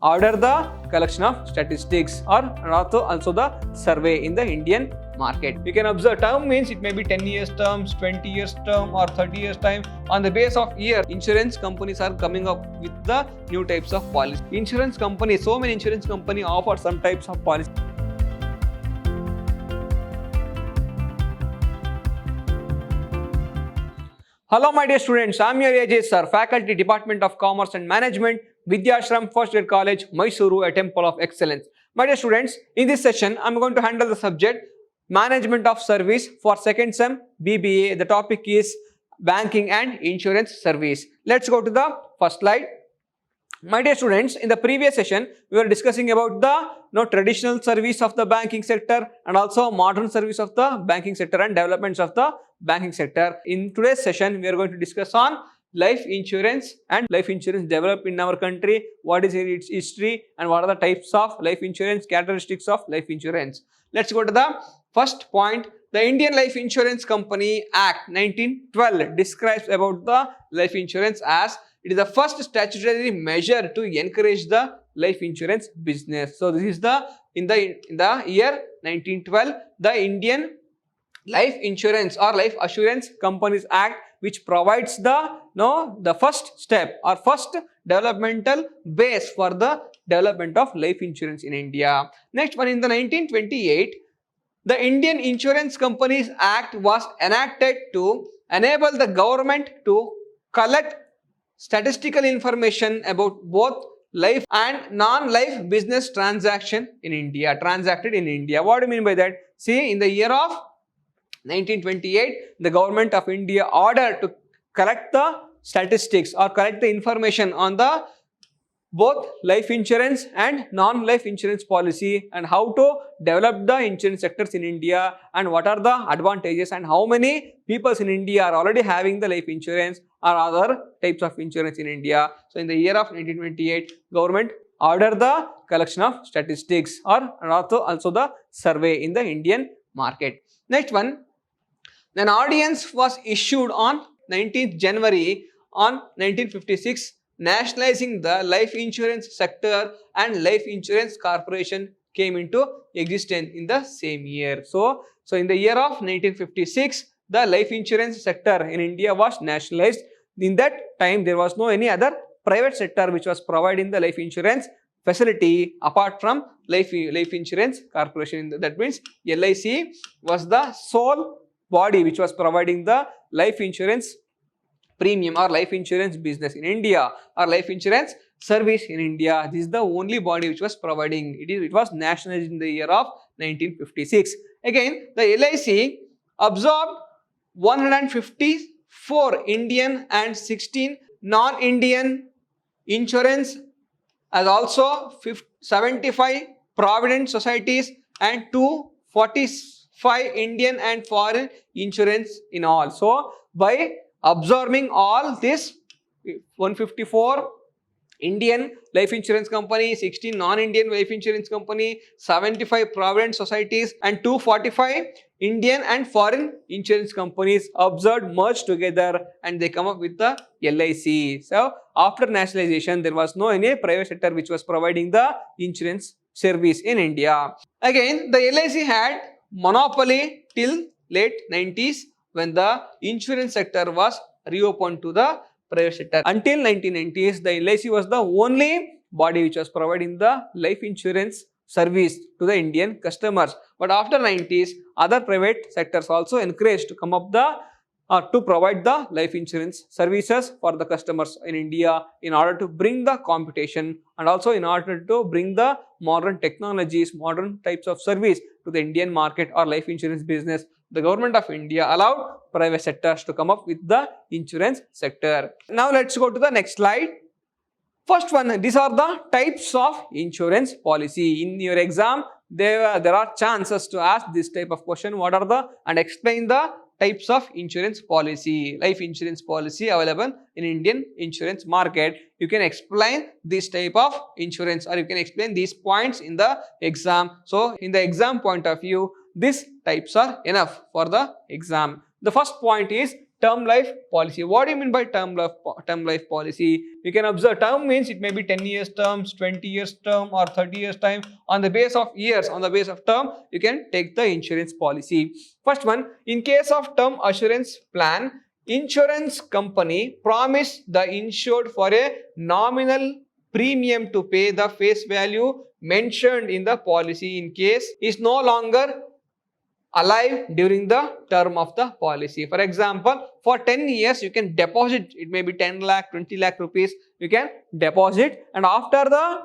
order the collection of statistics or also the survey in the Indian market. You can observe term means it may be 10 years terms, 20 years term or 30 years time. On the base of year, insurance companies are coming up with the new types of policy. Insurance companies, so many insurance companies offer some types of policy. Hello my dear students, I am your AJ sir, Faculty Department of Commerce and Management, Vidyashram First Year College, Mysuru, a temple of excellence. My dear students, in this session I am going to handle the subject Management of Service for second sem BBA. The topic is Banking and Insurance Service. Let's go to the first slide. My dear students, in the previous session, we were discussing about the traditional service of the banking sector and also modern service of the banking sector and developments of the banking sector. In today's session, we are going to discuss on life insurance and life insurance developed in our country, what is its history and what are the types of life insurance, characteristics of life insurance. Let's go to the first point. The Indian Life Insurance Company Act 1912 describes about the life insurance as it is the first statutory measure to encourage the life insurance business. So this is in the year 1912, the Indian Life Insurance or Life Assurance Companies Act, which provides the first step or first developmental base for the development of life insurance in India. Next one, in the 1928, the Indian Insurance Companies Act was enacted to enable the government to collect statistical information about both life and non-life business transacted in India. What do you mean by that? See, in the year of 1928, the government of India ordered to collect the statistics or collect the information on the both life insurance and non-life insurance policy and how to develop the insurance sectors in India and what are the advantages and how many people in India are already having the life insurance or other types of insurance in India. So in the year of 1928, government ordered the collection of statistics or also the survey in the Indian market. Next one, an ordinance was issued on 19th January on 1956 nationalizing the life insurance sector and life insurance corporation came into existence in the same year. So in the year of 1956, the life insurance sector in India was nationalized. In that time, there was no any other private sector which was providing the life insurance facility apart from life insurance corporation. That means LIC was the sole body which was providing the life insurance premium or life insurance business in India or life insurance service in India. This is the only body which was providing. It was nationalized in the year of 1956. Again, the LIC absorbed 154 Indian and 16 non-Indian insurance as also 75 provident societies and 245 Indian and foreign insurance in all. So by absorbing all this 154 Indian life insurance company, 16 non-Indian life insurance company, 75 provident societies and 245 Indian and foreign insurance companies observed merged together and they come up with the LIC. So after nationalization, there was no any private sector which was providing the insurance service in India. Again, the LIC had monopoly till late 90s when the insurance sector was reopened to the private sector. Until 1990s, the LIC was the only body which was providing the life insurance service to the Indian customers. But after 90s, other private sectors also encouraged to come up to provide the life insurance services for the customers in India in order to bring the competition and also in order to bring the modern technologies, modern types of service to the Indian market or life insurance business. The government of India allowed private sectors to come up with the insurance sector. Now let's go to the next slide. First one, these are the types of insurance policy. In your exam, there are chances to ask this type of question. What are the and explain the types of insurance policy, life insurance policy available in Indian insurance market. You can explain this type of insurance or you can explain these points in the exam. So in the exam point of view, these types are enough for the exam. The first point is term life policy. What do you mean by term life policy? You can observe term means it may be 10 years terms, 20 years term, or 30 years time. On the base of years, on the base of term, you can take the insurance policy. First one, in case of term assurance plan, insurance company promise the insured for a nominal premium to pay the face value mentioned in the policy in case is no longer alive during the term of the policy. For example, for 10 years you can deposit, it may be 10 lakh, 20 lakh rupees, you can deposit, and after the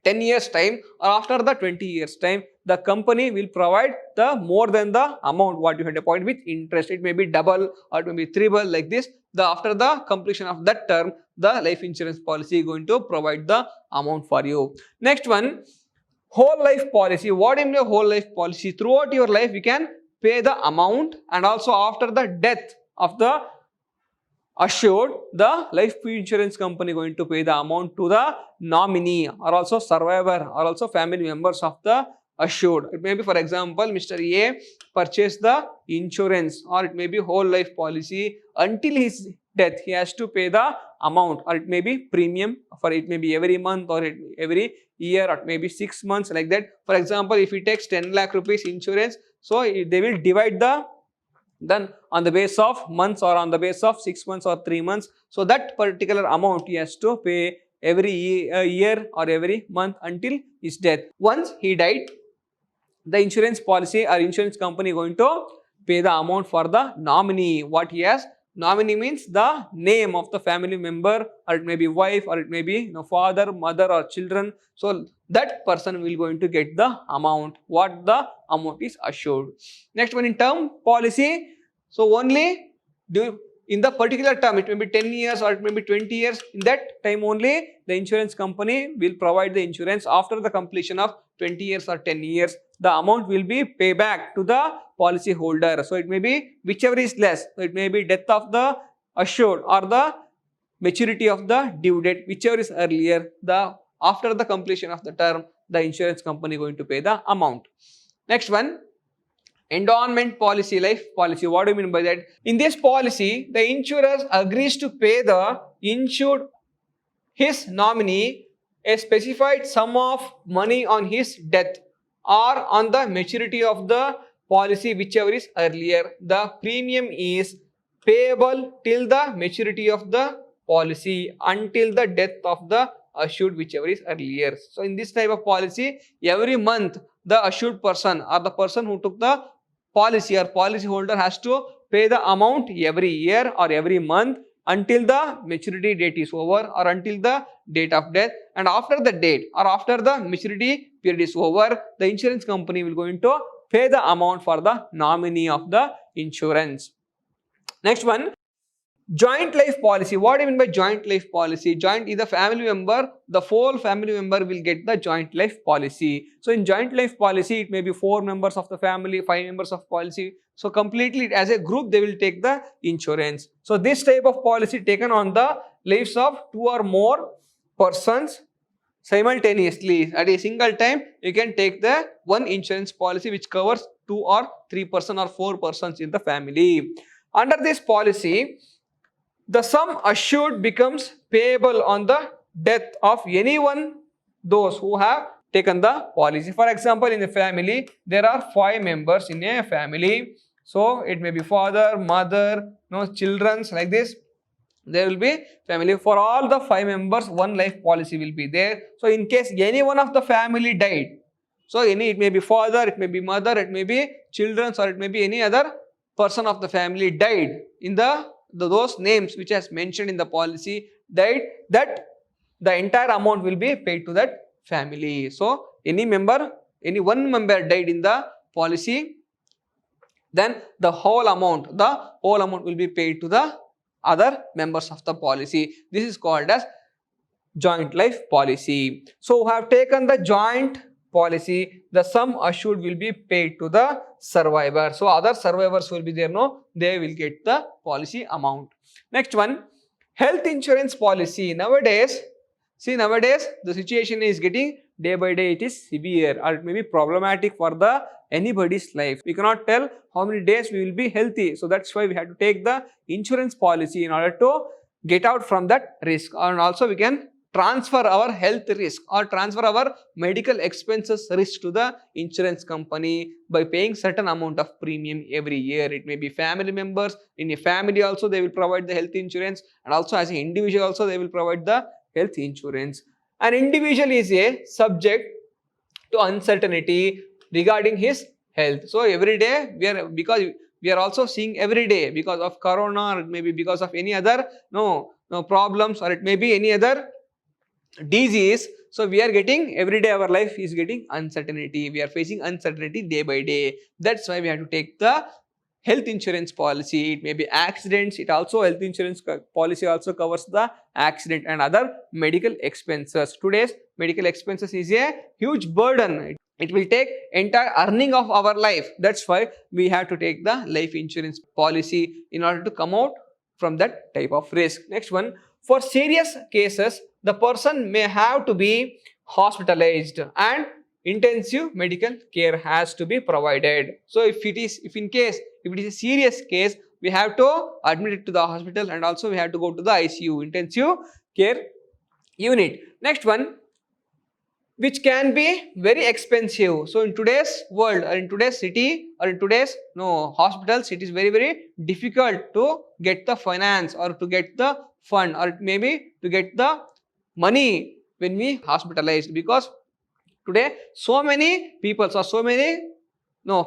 10 years time or after the 20 years time, the company will provide the more than the amount what you had deposited with interest. It may be double or it may be triple, like this. After the completion of that term, the life insurance policy is going to provide the amount for you. Next one, whole life policy. What is a whole life policy? Throughout your life, you can pay the amount, and also after the death of the assured, the life insurance company going to pay the amount to the nominee or also survivor or also family members of the assured. It may be, for example, Mr. A purchased the insurance, or it may be whole life policy. Until his death, he has to pay the amount, or it may be premium, for it may be every month or every year, or maybe 6 months, like that. For example, if he takes 10 lakh rupees insurance, so they will divide the then on the base of months or on the base of 6 months or 3 months. So that particular amount he has to pay every year or every month until his death. Once he died, the insurance policy or insurance company going to pay the amount for the nominee. What he has, nominee means the name of the family member, or it may be wife, or it may be father, mother, or children. So that person will going to get the amount, what the amount is assured. Next one, in term policy, so only in the particular term, it may be 10 years or it may be 20 years, in that time only the insurance company will provide the insurance. After the completion of 20 years or 10 years, the amount will be pay back to the policy holder. So it may be whichever is less, so it may be death of the assured or the maturity of the due date, whichever is earlier, after the completion of the term, the insurance company going to pay the amount. Next one, endowment policy, life policy. What do you mean by that? In this policy, the insurer agrees to pay the insured, his nominee, a specified sum of money on his death or on the maturity of the policy, whichever is earlier. The premium is payable till the maturity of the policy until the death of the assured, whichever is earlier. So in this type of policy, every month the assured person or the person who took the policy or policy holder has to pay the amount every year or every month until the maturity date is over or until the date of death. And after the date or after the maturity period is over, the insurance company will going to pay the amount for the nominee of the insurance. Next one, joint life policy. What do you mean by joint life policy? Joint is the family member, the whole family member will get the joint life policy. So in joint life policy, it may be 4 members of the family, 5 members of policy. So completely as a group, they will take the insurance. So this type of policy taken on the lives of 2 or more persons simultaneously at a single time. You can take the one insurance policy which covers 2 or 3 persons or 4 persons in the family. Under this policy, the sum assured becomes payable on the death of anyone, those who have taken the policy. For example, in a family, there are 5 members in a family. So it may be father, mother, children, like this. There will be family. For all the 5 members, one life policy will be there. So in case any one of the family died, so it may be father, it may be mother, it may be children, or it may be any other person of the family died in those names which has mentioned in the policy, died, that the entire amount will be paid to that family. So any one member died in the policy, then the whole amount will be paid to the other members of the policy. This is called as joint life policy. So we have taken the joint policy, the sum assured will be paid to the survivor. So other survivors will be there, they will get the policy amount. Next one, health insurance policy. Nowadays, See, nowadays the situation is getting day by day, it is severe or it may be problematic for the anybody's life. We cannot tell how many days we will be healthy. So that's why we have to take the insurance policy in order to get out from that risk, and also we can transfer our health risk or transfer our medical expenses risk to the insurance company by paying certain amount of premium every year. It may be family members, in a family also they will provide the health insurance, and also as an individual also they will provide the health insurance. An individual is a subject to uncertainty regarding his health. So every day because we are also seeing every day because of corona, or it may be because of any other no problems, or it may be any other disease. So we are getting every day our life is getting uncertainty. We are facing uncertainty day by day. That's why we have to take the health insurance policy. It may be accidents. It also health insurance policy also covers the accident and other medical expenses. Today's medical expenses is a huge burden. It will take entire earning of our life. That's why we have to take the life insurance policy in order to come out from that type of risk. Next one, for serious cases, the person may have to be hospitalized and intensive medical care has to be provided. So if it is a serious case, we have to admit it to the hospital, and also we have to go to the ICU, intensive care unit. Next one, which can be very expensive. So in today's world, or in today's city, or in today's hospitals, it is very difficult to get the finance or to get the fund, or maybe to get the money when we hospitalized, because today so many people or so many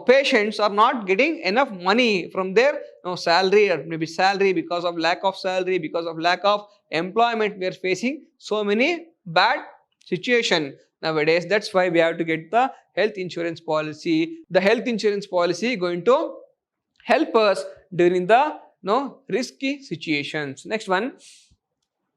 patients are not getting enough money from their salary, or maybe salary because of lack of salary, because of lack of employment. We are facing so many bad situation nowadays. That's why we have to get the health insurance policy. The health insurance policy going to help us during the risky situations. Next one,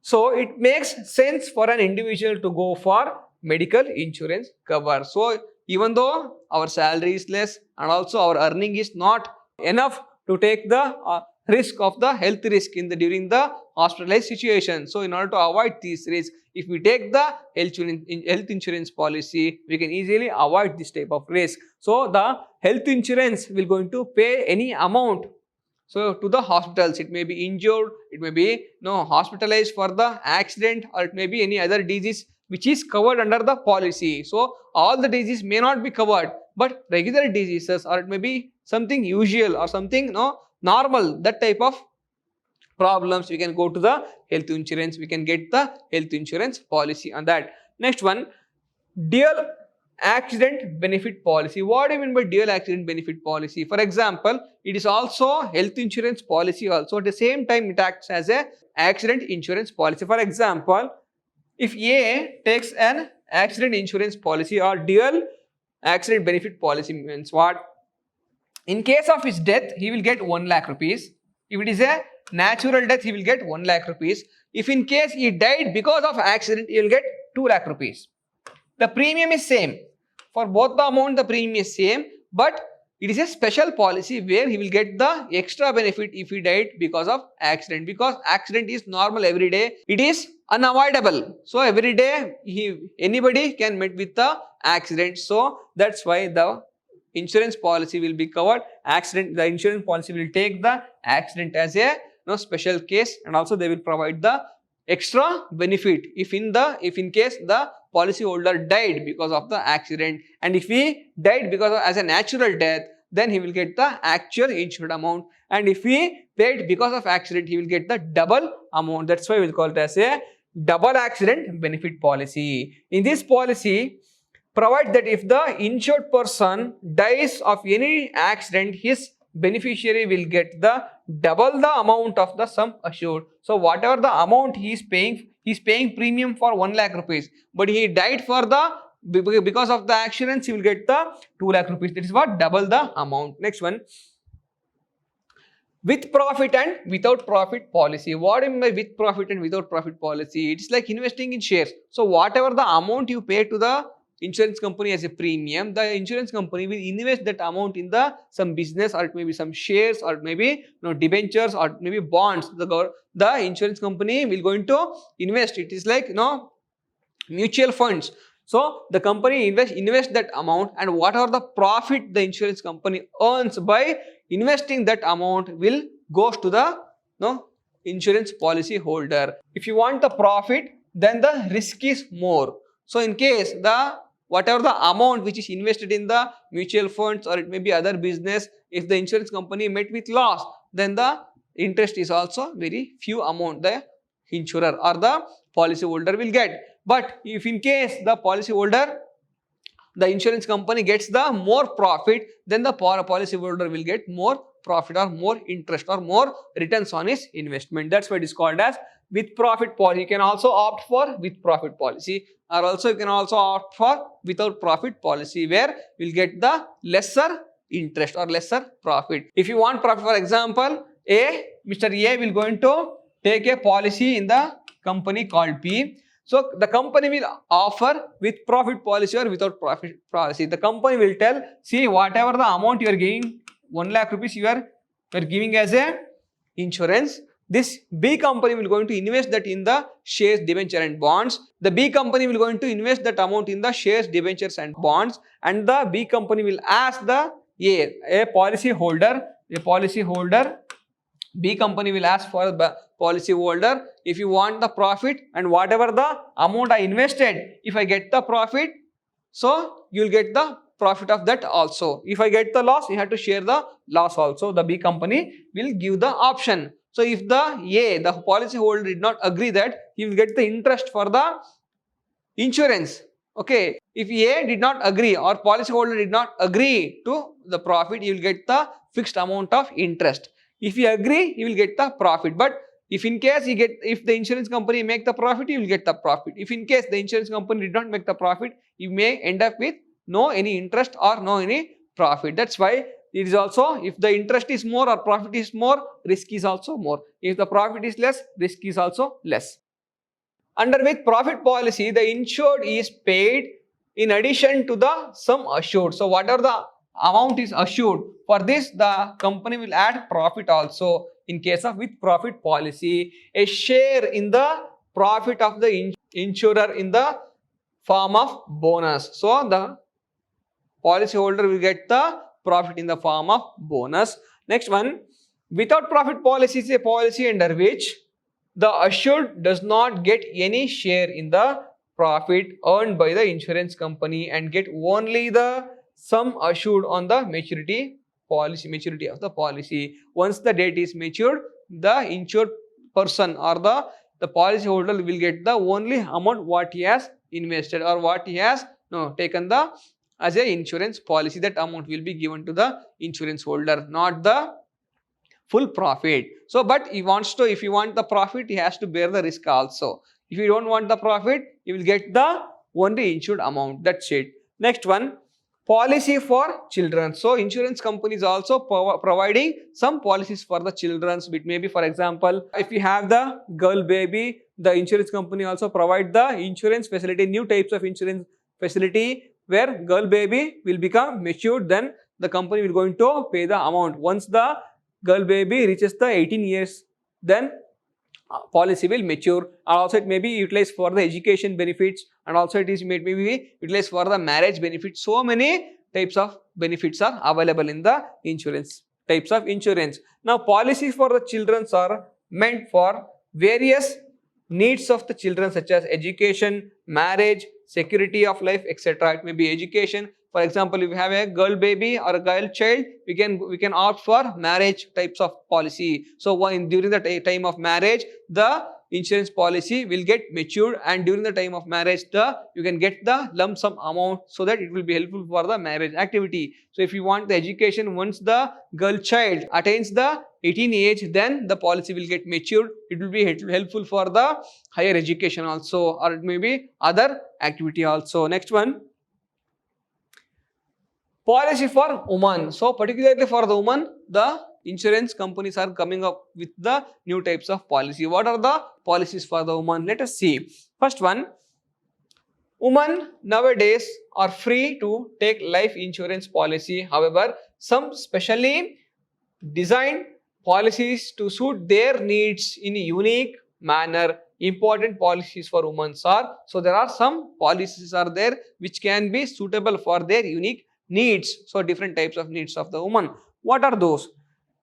so it makes sense for an individual to go for medical insurance cover. So even though our salary is less and also our earning is not enough to take the risk of the health risk during the hospitalized situation. So in order to avoid these risks, if we take the health insurance policy, we can easily avoid this type of risk. So the health insurance will going to pay any amount. So to the hospitals, it may be injured, it may be hospitalized for the accident, or it may be any other disease which is covered under the policy. So all the diseases may not be covered, but regular diseases, or it may be something usual or something normal, that type of problems, we can go to the health insurance. We can get the health insurance policy on that. Next one, dual accident benefit policy. What do you mean by dual accident benefit policy? For example, it is also health insurance policy also. At the same time, it acts as a accident insurance policy. For example, if A takes an accident insurance policy or dual accident benefit policy, means what? In case of his death, he will get 1 lakh rupees. If it is a natural death, he will get 1 lakh rupees. If in case he died because of accident, he will get 2 lakh rupees. The premium is same. For both the amount, the premium is same, but it is a special policy where he will get the extra benefit if he died because of accident, because accident is normal every day. It is unavoidable. So every day anybody can meet with the accident. So that's why the insurance policy will be covered. The insurance policy will take the accident as a special case, and also they will provide the extra benefit if in case the policy holder died because of the accident, and if he died because of as a natural death, then he will get the actual insured amount, and if he paid because of accident, he will get the double amount. That's why we will call it as a double accident benefit policy. In this policy, provide that if the insured person dies of any accident, his beneficiary will get the double the amount of the sum assured. So whatever the amount he is paying premium for 1 lakh rupees, but he died for because of the accident, he will get the 2 lakh rupees. That is what double the amount. Next one, with profit and without profit policy. What do you mean by with profit and without profit policy? It's like investing in shares. So whatever the amount you pay to the insurance company as a premium, the insurance company will invest that amount in some business, or it may be some shares, or maybe debentures, or maybe bonds. The insurance company will going to invest. It is like mutual funds. So the company invest that amount, and whatever the profit the insurance company earns by investing that amount will goes to the no insurance policy holder. If you want the profit, then the risk is more. So in case the whatever the amount which is invested in the mutual funds, or it may be other business, if the insurance company met with loss, then the interest is also very few amount the insurer or the policy holder will get. But if in case the policy holder, the insurance company gets the more profit, then the policy holder will get more profit or more interest or more returns on his investment. That's why it is called as with profit policy. You can also opt for with profit policy, or also you can also opt for without profit policy, where you'll get the lesser interest or lesser profit. If you want profit, for example, Mr. A will going to take a policy in the company called P. So the company will offer with profit policy or without profit policy. The company will tell, see, whatever the amount you are giving, 1 lakh rupees you are giving as a insurance. This B company will going to invest that in the shares, debenture and bonds. The B company will going to invest that amount in the shares, debentures and bonds, and the B company will ask the a policy holder, B company will ask for the policy holder, if you want the profit and whatever the amount I invested, if I get the profit, so you will get the profit of that also. If I get the loss, you have to share the loss also. The B company will give the option. So if the policy holder did not agree that, he will get the interest for the insurance. Okay, if A did not agree or policy holder did not agree to the profit, he will get the fixed amount of interest. If he agree, he will get the profit. But if in case if the insurance company make the profit, he will get the profit. If in case the insurance company did not make the profit, you may end up with no any interest or no any profit. That's why it is also, if the interest is more or profit is more, risk is also more. If the profit is less, risk is also less. Under with profit policy, the insured is paid in addition to the sum assured. So whatever the amount is assured, for this the company will add profit also. In case of with profit policy, a share in the profit of the insurer in the form of bonus. So the policy holder will get the profit in the form of bonus. Next one, without profit policy is a policy under which the assured does not get any share in the profit earned by the insurance company and get only the sum assured on the maturity of the policy. Once the date is matured, the insured person or the policy holder will get the only amount what he has invested or what he has taken the as a insurance policy. That amount will be given to the insurance holder, not the full profit. So but if you want the profit, he has to bear the risk also. If you don't want the profit, you will get the only insured amount. That's it. Next one, policy for children. So insurance companies also providing some policies for the children. It may be, for example, if you have the girl baby, the insurance company also provide the insurance facility, new types of insurance facility, where girl baby will become matured, then the company will going to pay the amount. Once the girl baby reaches the 18 years, then policy will mature. And also it may be utilized for the education benefits, and also it is maybe utilized for the marriage benefits. So many types of benefits are available in the insurance, types of insurance. Now policies for the children are meant for various needs of the children, such as education, marriage, security of life, etc. It may be education. For example, if you have a girl baby or a girl child, we can opt for marriage types of policy. So during the time of marriage, the insurance policy will get matured, and during the time of marriage, you can get the lump sum amount, so that it will be helpful for the marriage activity. So if you want the education, once the girl child attains the 18 age, then the policy will get matured. It will be helpful for the higher education also, or it may be other activity also. Next one, policy for women. So particularly for the woman, the insurance companies are coming up with the new types of policy. What are the policies for the woman? Let us see. First one, women nowadays are free to take life insurance policy. However, some specially designed policies to suit their needs in a unique manner important policies for women are, so there are some policies are there which can be suitable for their unique needs. So different types of needs of the woman. What are those?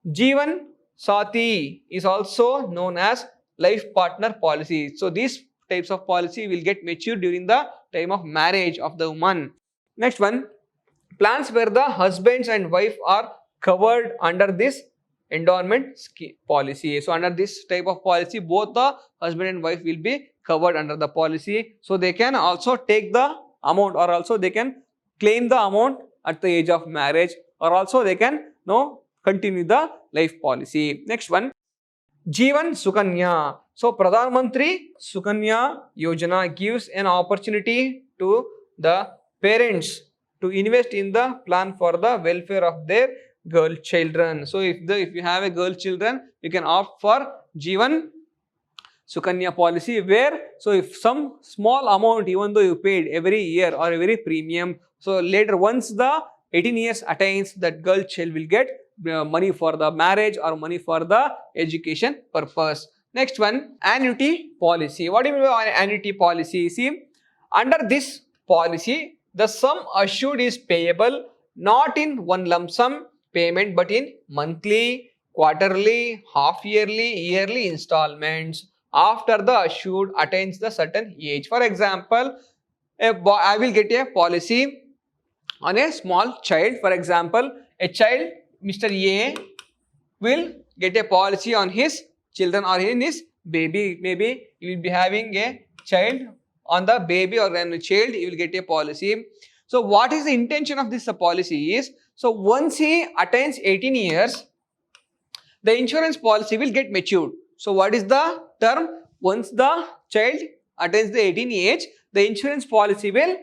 Jeevan Sati is also known as life partner policy. So these types of policy will get mature during the time of marriage of the woman. Next one, plans where the husbands and wife are covered under this endowment policy. So under this type of policy, both the husband and wife will be covered under the policy. So they can also take the amount, or also they can claim the amount at the age of marriage, or also they can continue the life policy. Next one, Jeevan Sukanya. So Pradhan Mantri Sukanya Yojana gives an opportunity to the parents to invest in the plan for the welfare of their girl children. So if you have a girl children, you can opt for Jeevan Sukanya policy, where so if some small amount, even though you paid every year or every premium, so later once the 18 years attains, that girl child will get money for the marriage or money for the education purpose. Next one, annuity policy. What do you mean by annuity policy? See, under this policy, the sum assured is payable not in one lump sum payment but in monthly, quarterly, half yearly, yearly installments after the assured attains the certain age. For example, I will get a policy on a small child. For example, a child, Mr. A, will get a policy on his children or in his baby. Maybe he will be having a child, on the baby or on a child he will get a policy. So what is the intention of this policy is, so once he attains 18 years, the insurance policy will get matured. So what is the term? Once the child attains the 18 age, the insurance policy will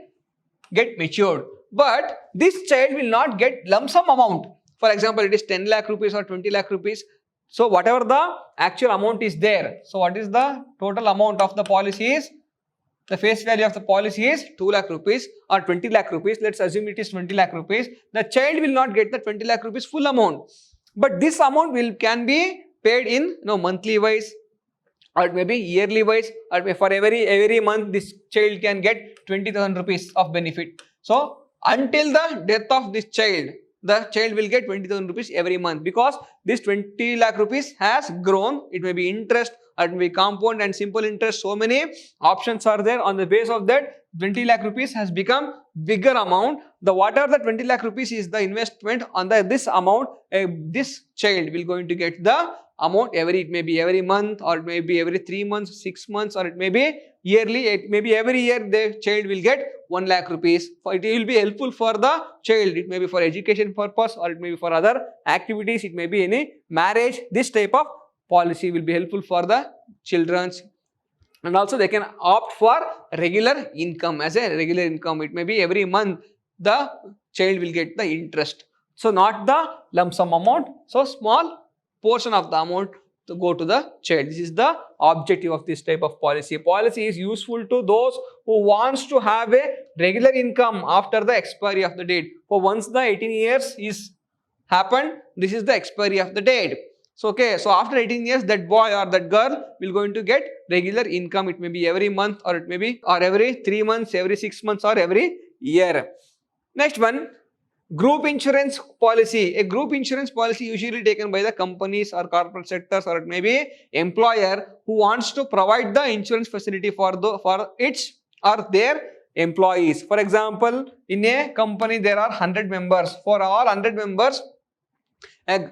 get matured. But this child will not get lump sum amount. For example, it is 10 lakh rupees or 20 lakh rupees. So whatever the actual amount is there. So what is the total amount of the policy is? The face value of the policy is 2 lakh rupees or 20 lakh rupees. Let's assume it is 20 lakh rupees. The child will not get the 20 lakh rupees full amount. But this amount can be paid in monthly wise, or maybe yearly wise, or for every month this child can get 20,000 rupees of benefit. So until the death of this child, the child will get 20,000 rupees every month, because this 20 lakh rupees has grown. It may be interest, or it may be compound and simple interest. So many options are there. On the base of that, 20 lakh rupees has become bigger amount. The whatever the 20 lakh rupees is the investment on this amount, this child will going to get the amount it may be every month, or it may be every 3 months, 6 months, or it may be yearly. It may be every year the child will get 1 lakh rupees. It will be helpful for the child. It may be for education purpose, or it may be for other activities. It may be any marriage. This type of policy will be helpful for the children's. And also they can opt for regular income. As a regular income, it may be every month the child will get the interest. So not the lump sum amount. So small portion of the amount to go to the child. This is the objective of this type of policy. Policy is useful to those who wants to have a regular income after the expiry of the date. For once the 18 years is happened, this is the expiry of the date. So so after 18 years, that boy or that girl will going to get regular income. It may be every month, or it may be every 3 months, every 6 months, or every year. Next one, group insurance policy. A group insurance policy usually taken by the companies or corporate sectors, or it may be employer who wants to provide the insurance facility for its or their employees. For example, in a company there are 100 members. For all 100 members, a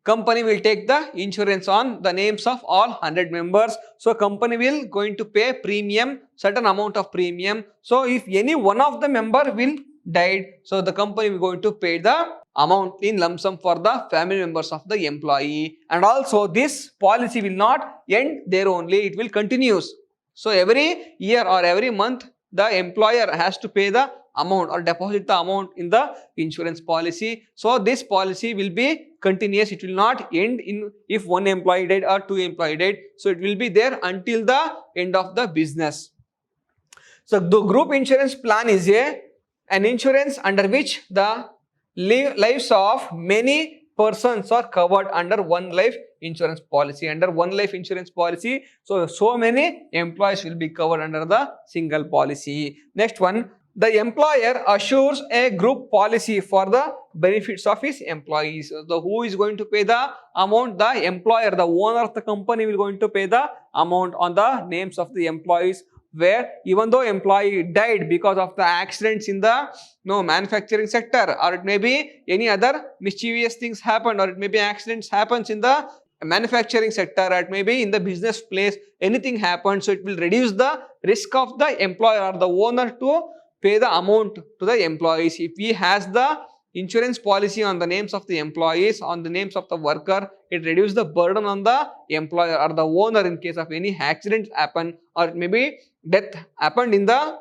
company will take the insurance on the names of all 100 members. So company will going to pay premium, certain amount of premium. So if any one of the member will died, so the company will going to pay the amount in lump sum for the family members of the employee. And also this policy will not end there only, it will continues. So every year or every month the employer has to pay the amount or deposit the amount in the insurance policy. So this policy will be continuous. It will not end in if one employee died or two employee died. So it will be there until the end of the business. So the group insurance plan is an insurance under which the lives of many persons are covered under one life insurance policy. Under one life insurance policy, so many employees will be covered under the single policy. Next one, the employer assures a group policy for the benefits of his employees. The who is going to pay the amount? The employer, the owner of the company will going to pay the amount on the names of the employees, where even though employee died because of the accidents in the manufacturing sector, or it may be any other mischievous things happened, or it may be accidents happens in the manufacturing sector, or it may be in the business place, anything happens, so it will reduce the risk of the employer or the owner to pay the amount to the employees. If he has the insurance policy on the names of the employees, on the names of the worker, it reduces the burden on the employer or the owner in case of any accidents happen, or maybe death happened in the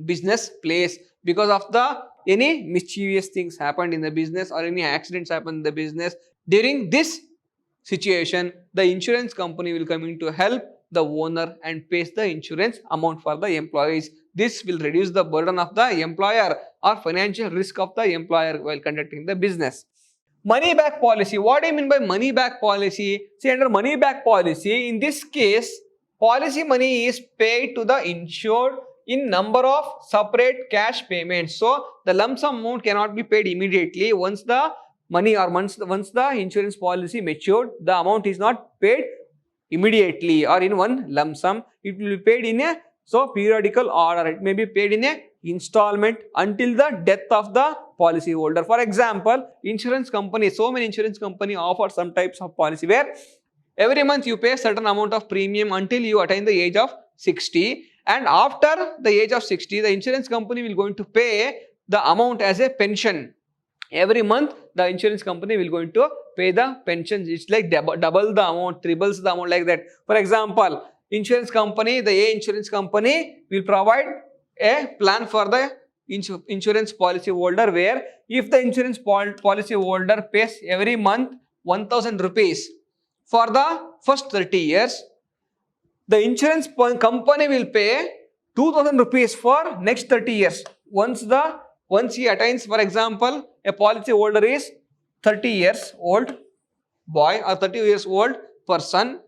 business place because of the any mischievous things happened in the business, or any accidents happened in the business. During this situation, the insurance company will come in to help the owner and pays the insurance amount for the employees. This will reduce the burden of the employer or financial risk of the employer while conducting the business. Money back policy. What do I mean by money back policy? See, under money back policy, in this case, policy money is paid to the insured in number of separate cash payments. So, the lump sum amount cannot be paid immediately. Once the money or once the insurance policy matured, the amount is not paid immediately or in one lump sum. It will be paid in a periodical order. It may be paid in a installment until the death of the policy holder. For example, insurance company, so many insurance company offer some types of policy where every month you pay a certain amount of premium until you attain the age of 60, and after the age of 60, the insurance company will going to pay the amount as a pension. Every month the insurance company will going to pay the pensions. It's like double the amount, triples the amount, like that. For example, insurance company, the A insurance company will provide a plan for the insurance policy holder, where if the insurance policy holder pays every month 1000 rupees for the first 30 years, the insurance company will pay 2000 rupees for next 30 years. Once he attains, for example, a policy holder is 30 years old boy or 30 years old person.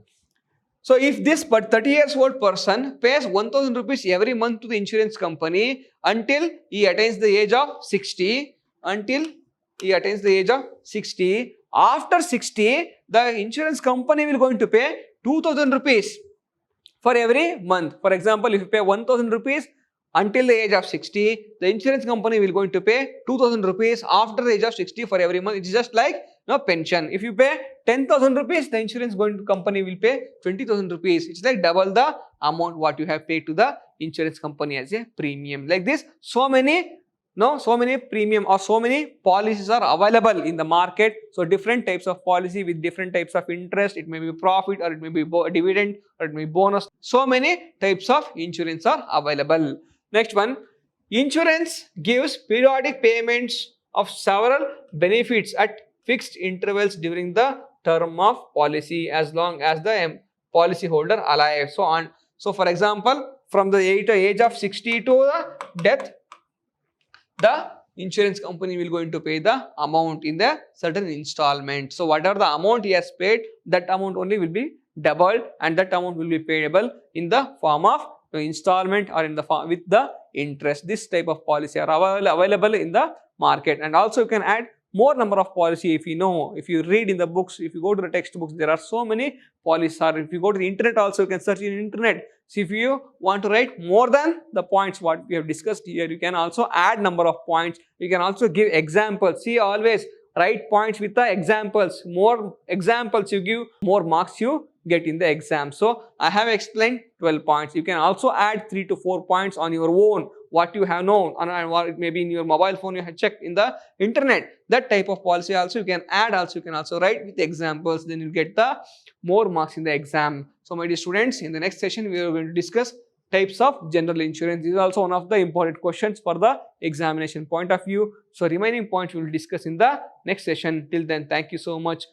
So if this 30 years old person pays 1000 rupees every month to the insurance company until he attains the age of 60, after 60, the insurance company will going to pay 2000 rupees for every month. For example, if you pay 1000 rupees until the age of 60, the insurance company will going to pay 2000 rupees after the age of 60 for every month. It is just like pension. If you pay 10,000 rupees, the insurance company will pay 20,000 rupees. It's like double the amount what you have paid to the insurance company as a premium. Like this, so many premium or so many policies are available in the market. So different types of policy with different types of interest. It may be profit, or it may be dividend, or it may be bonus. So many types of insurance are available. Next one, insurance gives periodic payments of several benefits at fixed intervals during the term of policy, as long as the policy holder alive. So for example, from the age of 60 to the death, the insurance company will going to pay the amount in the certain installment. So whatever the amount he has paid, that amount only will be doubled, and that amount will be payable in the form of installment or in the form with the interest. This type of policy are available in the market, and also you can add more number of policy. If you read in the books, if you go to the textbooks, there are so many policies. Or if you go to the internet also, you can search in internet. So if you want to write more than the points what we have discussed here, you can also add number of points. You can also give examples. See, always write points with the examples. More examples you give, more marks you get in the exam. So I have explained 12 points. You can also add 3 to 4 points on your own, what you have known, and what maybe in your mobile phone you have checked in the internet. That type of policy also you can add. Also you can also write with examples. Then you get the more marks in the exam. So my dear students, in the next session we are going to discuss types of general insurance. This is also one of the important questions for the examination point of view. So remaining points we will discuss in the next session. Till then, thank you so much.